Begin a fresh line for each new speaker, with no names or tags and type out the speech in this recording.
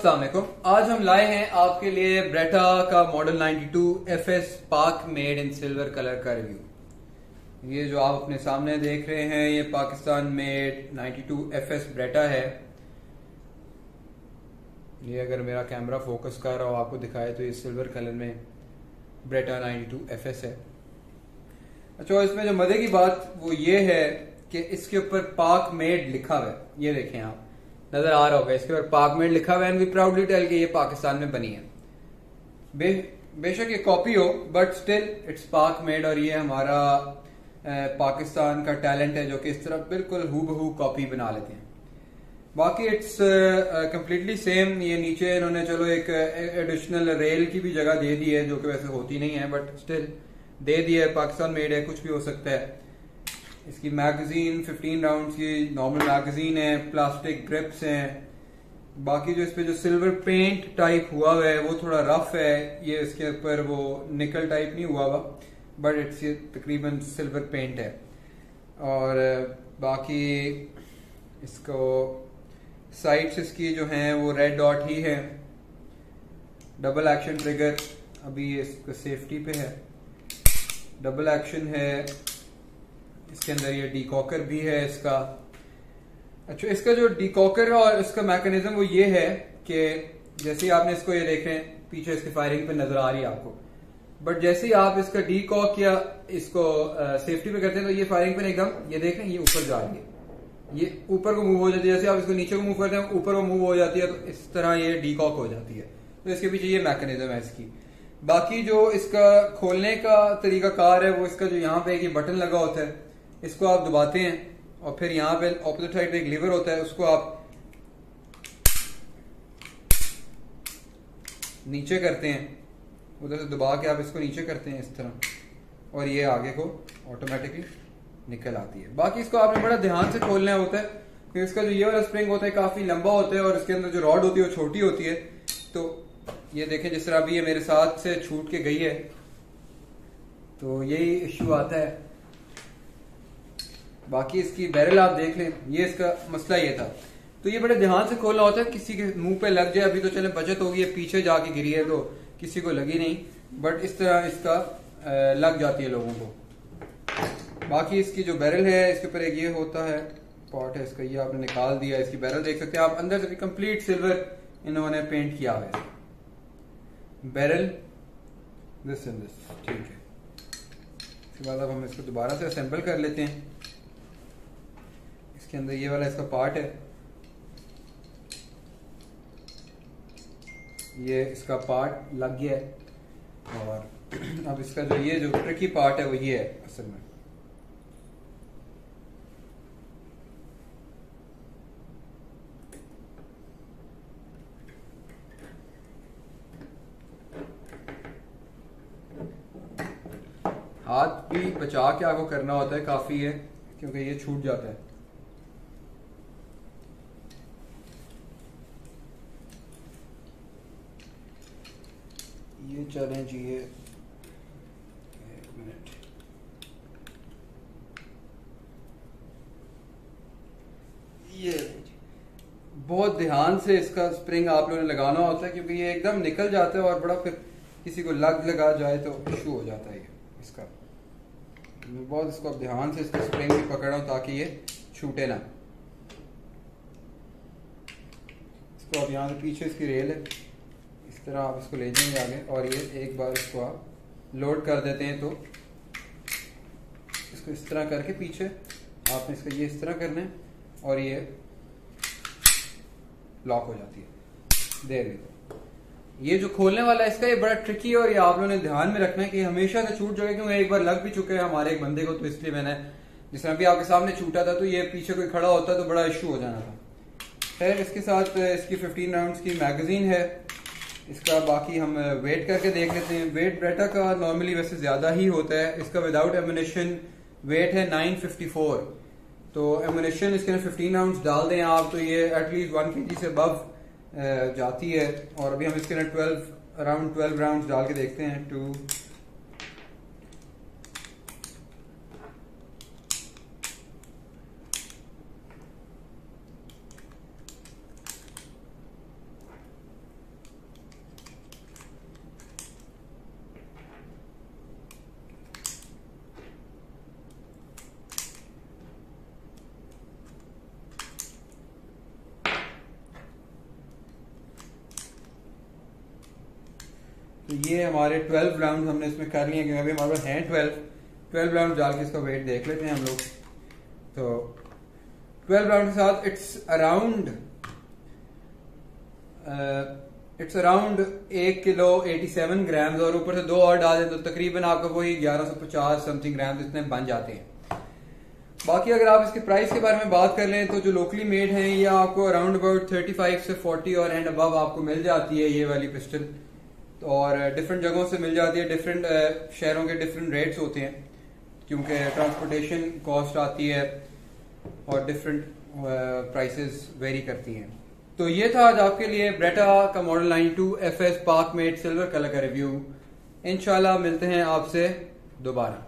अस्सलाम वालेकुम। आज हम लाए हैं आपके लिए ब्रेटा का मॉडल 92 FS पाक मेड इन सिल्वर कलर का रिव्यू। ये जो आप अपने सामने देख रहे हैं ये पाकिस्तान मेड 92 FS ब्रेटा है। ये अगर मेरा कैमरा फोकस कर रहा हो आपको दिखाए तो ये सिल्वर कलर में ब्रेटा 92 FS है। अच्छा, इसमें जो मजे की बात वो ये है कि इसके ऊपर पाक मेड लिखा हुआ है। ये देखें, आप नजर आ रहा होगा, इसके ऊपर पाक मेड लिखा हुआ है। एंड वी प्राउडली टेल कि ये पाकिस्तान में बनी है। बेशक ये कॉपी हो बट स्टिल इट्स पाक मेड। और ये हमारा पाकिस्तान का टैलेंट है जो कि इस तरह बिल्कुल हूबहू कॉपी बना लेते हैं। बाकी इट्स कंप्लीटली सेम। ये नीचे इन्होंने चलो एक एडिशनल रेल की भी जगह दे दी है जो कि वैसे होती नहीं है बट स्टिल दे दी है। पाकिस्तान मेड है, कुछ भी हो सकता है। इसकी मैगजीन 15 राउंड्स की नॉर्मल मैगजीन है, प्लास्टिक ग्रिप्स हैं। बाकी जो इस पे जो सिल्वर पेंट टाइप हुआ हुआ है वो थोड़ा रफ है। ये इसके ऊपर वो निकल टाइप नहीं हुआ हुआ बट इट्स तकरीबन सिल्वर पेंट है। और बाकी इसको साइड्स इसकी जो हैं वो रेड डॉट ही है। डबल एक्शन ट्रिगर अभी इसको सेफ्टी पे है। डबल एक्शन है, इसके अंदर ये डीकॉकर भी है इसका। अच्छा, इसका जो डीकॉकर है और इसका मैकेनिज्म वो ये है कि जैसे ही आपने इसको ये देख रहे हैं पीछे इसके फायरिंग पे नजर आ रही है आपको, बट जैसे ही आप इसका डीकॉक या इसको सेफ्टी पे करते हैं तो ये फायरिंग पे एकदम ये देख रहे हैं ये ऊपर जा रही है, ये ऊपर को मूव हो जाती है। जैसे आप इसको नीचे को मूव करते हैं ऊपर को मूव हो जाती है, तो इस तरह ये डीकॉक हो जाती है। तो इसके पीछे ये मैकेनिज्म है इसकी। बाकी जो इसका खोलने का तरीका कार है वो इसका जो यहाँ पे एक बटन लगा होता है, इसको आप दबाते हैं और फिर यहाँ पे ऑपोजिट साइड पे एक लीवर होता है, उसको आप नीचे करते हैं, उधर से दबा के आप इसको नीचे करते हैं इस तरह और ये आगे को ऑटोमेटिकली निकल आती है। बाकी इसको आपने बड़ा ध्यान से खोलना होता है क्योंकि इसका जो ये वाला स्प्रिंग होता है काफी लंबा होता है और इसके अंदर जो रॉड होती है वो छोटी होती है। तो ये देखें जिस तरह अभी ये मेरे साथ से छूट के गई है तो यही इश्यू आता है। बाकी इसकी बैरल आप देख लें, ये इसका मसला ये था। तो ये बड़े ध्यान से खोलना होता है, किसी के मुंह पे लग जाए। अभी तो चले बचत होगी, है पीछे जाके गिरी है तो किसी को लगी नहीं, बट इस तरह इसका लग जाती है लोगों को। बाकी इसकी जो बैरल है इसके ऊपर एक ये होता है पॉट है इसका, ये आपने निकाल दिया। इसकी बैरल देख सकते हैं आप, अंदर से कंप्लीट सिल्वर इन्होंने पेंट किया हुआ है। बैरल दिस एंड दिस, ठीक है। इसके बाद अब हम इसको दोबारा से असेंबल कर लेते हैं। इसके अंदर ये वाला इसका पार्ट है, ये इसका पार्ट लग गया है। और अब इसका जो ये जो ट्रिकी पार्ट है वो ये है असल में। हाथ भी बचा के आपको करना होता है, काफी है क्योंकि ये छूट जाता है। ये चलें जी, ये एक मिनट, ये बहुत ध्यान से इसका स्प्रिंग आप लोगों ने लगाना होता है क्योंकि ये एकदम निकल जाता है और बड़ा फिर किसी को लगा जाए तो इशू हो जाता है इसका। मैं बहुत इसको अब ध्यान से इसका स्प्रिंग भी पकड़ रहा हूं ताकि ये छूटे ना। इसको अब यहाँ से पीछे इसकी रेल है, इस तरह आप इसको ले जाएंगे आगे और ये एक बार इसको आप लोड कर देते हैं तो इसको इस तरह करके पीछे आपने इसका ये इस तरह करना है और ये लॉक हो जाती है। देर में ये जो खोलने वाला है इसका ये बड़ा ट्रिकी है और ये आप लोगों ने ध्यान में रखना है कि हमेशा से छूट जाएगा, क्योंकि एक बार लग भी चुके हैं हमारे एक बंदे को, तो इसलिए मैंने जिस तरह भी आपके सामने छूटा था तो ये पीछे कोई खड़ा होता तो बड़ा इशू हो जाना था। खैर, इसके साथ इसकी 15 राउंड्स की मैगजीन है इसका। बाकी हम वेट करके देख लेते हैं। वेट ब्रेटा का नॉर्मली वैसे ज्यादा ही होता है। इसका विदाउट एमुनेशन वेट है 954। तो एमुनेशन इसके अंदर 15 राउंड्स डाल दें आप तो ये एटलीस्ट 1 kg से अबव जाती है। और अभी हम इसके अंदर 12 राउंड्स डाल के देखते हैं। 2 3 तो ये हमारे 12 राउंड हमने इसमें कर लिए, क्योंकि अभी हमारे पास हैं 12 राउंड डाल के इसका वेट देख लेते हैं हम लोग। तो 12 राउंड के साथ इट्स अराउंड 1 किलो 87 ग्राम्स, और ऊपर से 2 और डाल दें तो तकरीबन आपका वही 1150 समथिंग ग्राम्स इतने बन जाते हैं। बाकी अगर आप इसके प्राइस के बारे में बात कर लें तो जो लोकली मेड है ये आपको अराउंड अबाउट 35 से 40 और एंड अबव आपको मिल जाती है ये वाली पिस्टल, और डिफरेंट जगहों से मिल जाती है। डिफरेंट शहरों के डिफरेंट रेट्स होते हैं, क्योंकि ट्रांसपोर्टेशन कॉस्ट आती है और डिफरेंट प्राइसेस वेरी करती हैं। तो ये था आज आपके लिए ब्रेटा का मॉडल 92 FS पार्कमेट सिल्वर कलर का रिव्यू। इंशाल्लाह मिलते हैं आपसे दोबारा।